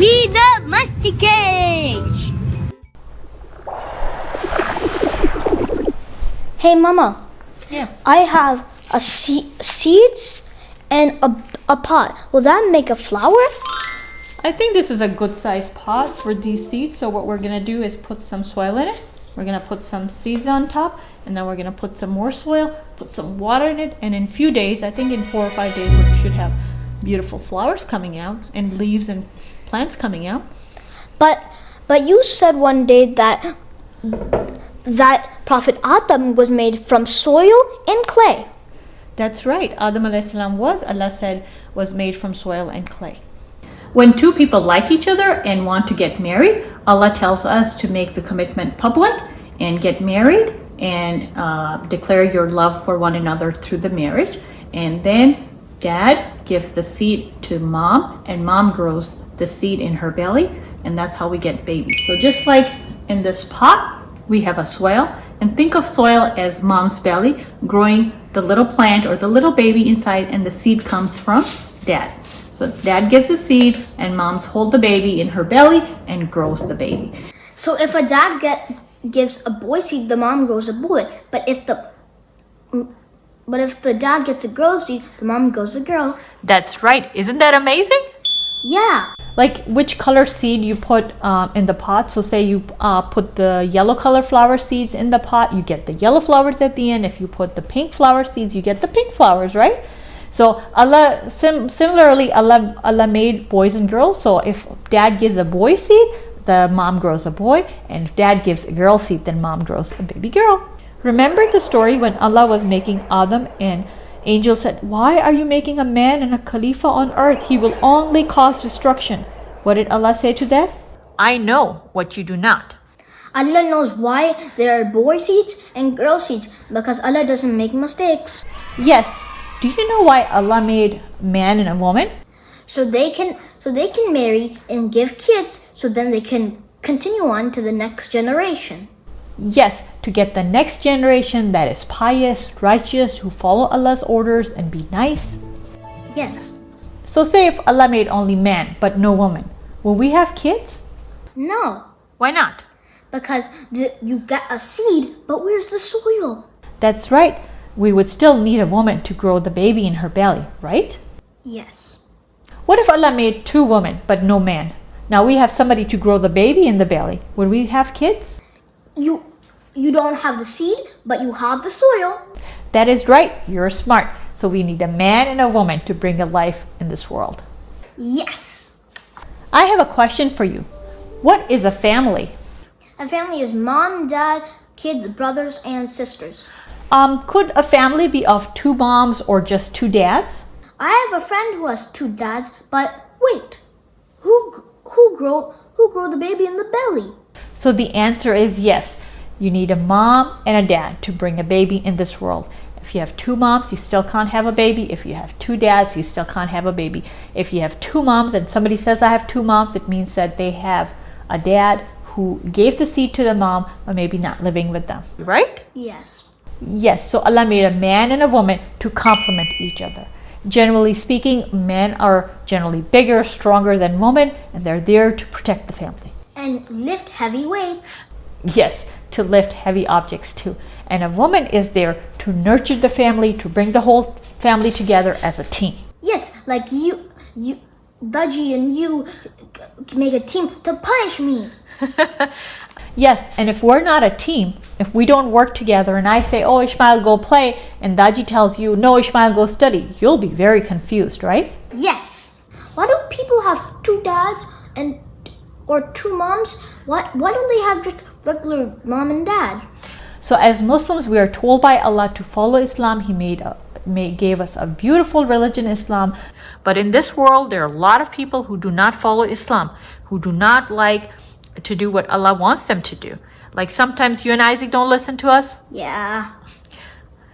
Be the Masti cage. Hey, Mama. Yeah. I have a seeds and a pot. Will that make a flower? I think this is a good sized pot for these seeds. So what we're gonna do is put some soil in it. We're gonna put some seeds on top, and then we're gonna put some more soil, put some water in it, and in a few days, I think in 4 or 5 days, we should have beautiful flowers coming out and leaves and plants coming out. But you said one day that Prophet Adam was made from soil and clay. That's right. Adam alayhi salam Allah said, was made from soil and clay. When two people like each other and want to get married, Allah tells us to make the commitment public and get married and declare your love for one another through the marriage. And then dad gives the seed to mom, and mom grows the seed in her belly, and that's how we get babies. So just like in this pot, we have a soil, and think of soil as mom's belly growing the little plant or the little baby inside, and the seed comes from dad. So dad gives the seed, and moms hold the baby in her belly and grows the baby. So if a dad gives a boy seed, the mom grows a boy. But if the dad gets a girl seed, the mom grows a girl. That's right. Isn't that amazing? Yeah. Like which color seed you put in the pot. So say you put the yellow color flower seeds in the pot, you get the yellow flowers at the end. If you put the pink flower seeds, you get the pink flowers, right? So Allah, similarly, Allah made boys and girls. So if dad gives a boy seed, the mom grows a boy, and if dad gives a girl seed, then mom grows a baby girl. Remember the story when Allah was making Adam, and angel said, "Why are you making a man and a Khalifa on earth? He will only cause destruction." What did Allah say to that? I know what you do not. Allah knows why there are boy seeds and girl seeds, because Allah doesn't make mistakes. Yes. Do you know why Allah made man and a woman? So they can marry and give kids, so then they can continue on to the next generation. Yes, to get the next generation that is pious, righteous, who follow Allah's orders and be nice. Yes. So say if Allah made only man but no woman, will we have kids? No. Why not? Because you got a seed, but where's the soil? That's right. We would still need a woman to grow the baby in her belly, right? Yes. What if Allah made 2 women but no man? Now we have somebody to grow the baby in the belly. Would we have kids? You don't have the seed, but you have the soil. That is right. You're smart. So we need a man and a woman to bring a life in this world. Yes. I have a question for you. What is a family? A family is mom, dad, kids, brothers, and sisters. Could a family be of 2 moms or just 2 dads? I have a friend who has 2 dads, but wait, who grow the baby in the belly? So the answer is yes. You need a mom and a dad to bring a baby in this world. If you have 2 moms, you still can't have a baby. If you have 2 dads, you still can't have a baby. If you have 2 moms and somebody says I have 2 moms, it means that they have a dad who gave the seed to the mom, but maybe not living with them. Right? Yes. Yes, so Allah made a man and a woman to complement each other. Generally speaking, men are generally bigger, stronger than women, and they're there to protect the family. And lift heavy weights. Yes, to lift heavy objects too. And a woman is there to nurture the family, to bring the whole family together as a team. Yes, like you, Daji and you make a team to punish me. Yes, and if we're not a team, if we don't work together and I say, "Oh, Ishmael, go play," and Daji tells you, "No, Ishmael, go study," you'll be very confused, right? Yes. Why do people have 2 dads or 2 moms? Why don't they have just regular mom and dad? So as Muslims, we are told by Allah to follow Islam. He gave us a beautiful religion, Islam. But in this world, there are a lot of people who do not follow Islam, who do not like to do what Allah wants them to do. Like sometimes you and Isaac don't listen to us. Yeah.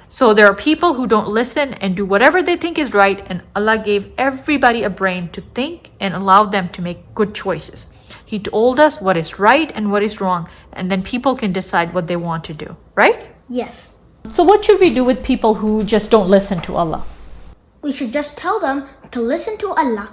So there are people who don't listen and do whatever they think is right, and Allah gave everybody a brain to think and allowed them to make good choices. He told us what is right and what is wrong, and then people can decide what they want to do, right? Yes. So what should we do with people who just don't listen to Allah? We should just tell them to listen to Allah.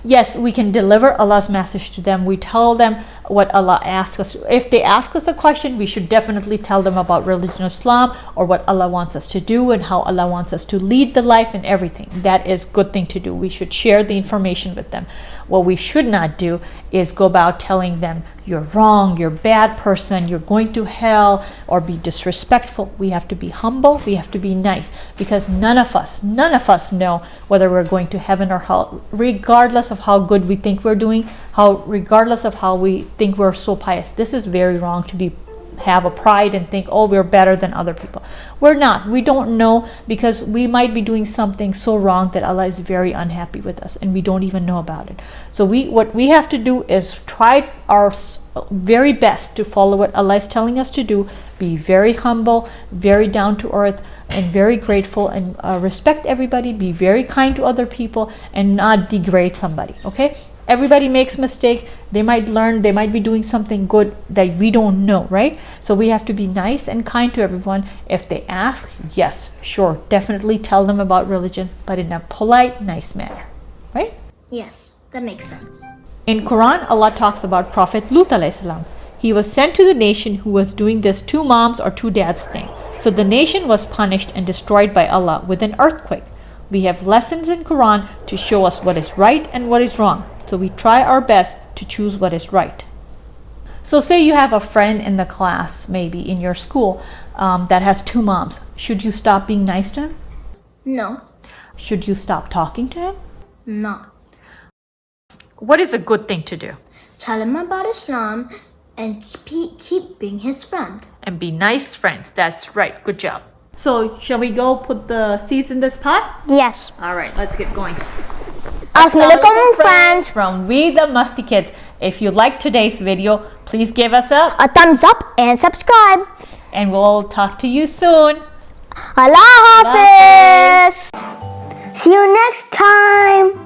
yes, we can deliver Allah's message to them. We tell them what Allah asks us. If they ask us a question, we should definitely tell them about religion of Islam or what Allah wants us to do and how Allah wants us to lead the life and everything. That is a good thing to do. We should share the information with them. What we should not do is go about telling them, you're wrong, you're a bad person, you're going to hell, or be disrespectful. We have to be humble, we have to be nice, because none of us know whether we're going to heaven or hell, regardless of how good we think we're doing, regardless of how we think we're so pious. This is very wrong to have a pride and think, oh, we're better than other people. We're not. We don't know, because we might be doing something so wrong that Allah is very unhappy with us and we don't even know about it. So what we have to do is try our very best to follow what Allah is telling us to do. Be very humble, very down to earth, and very grateful, and respect everybody. Be very kind to other people and not degrade somebody. Okay? Everybody makes mistake. They might learn, they might be doing something good that we don't know, right? So we have to be nice and kind to everyone. If they ask, yes, sure, definitely tell them about religion, but in a polite, nice manner, right? Yes, that makes sense. In Quran, Allah talks about Prophet Lut alayhi salam. He was sent to the nation who was doing this two moms or two dads thing. So the nation was punished and destroyed by Allah with an earthquake. We have lessons in Quran to show us what is right and what is wrong. So we try our best to choose what is right. So say you have a friend in the class, maybe in your school, that has two moms. Should you stop being nice to him? No. Should you stop talking to him? No. What is a good thing to do? Tell him about Islam and keep being his friend. And be nice friends. That's right. Good job. So shall we go put the seeds in this pot? Yes. All right, let's get going. Assalamualaikum, friends. From We the Masti Kids. If you liked today's video, please give us a thumbs up and subscribe. And we'll talk to you soon. Allah Hafiz. See you next time.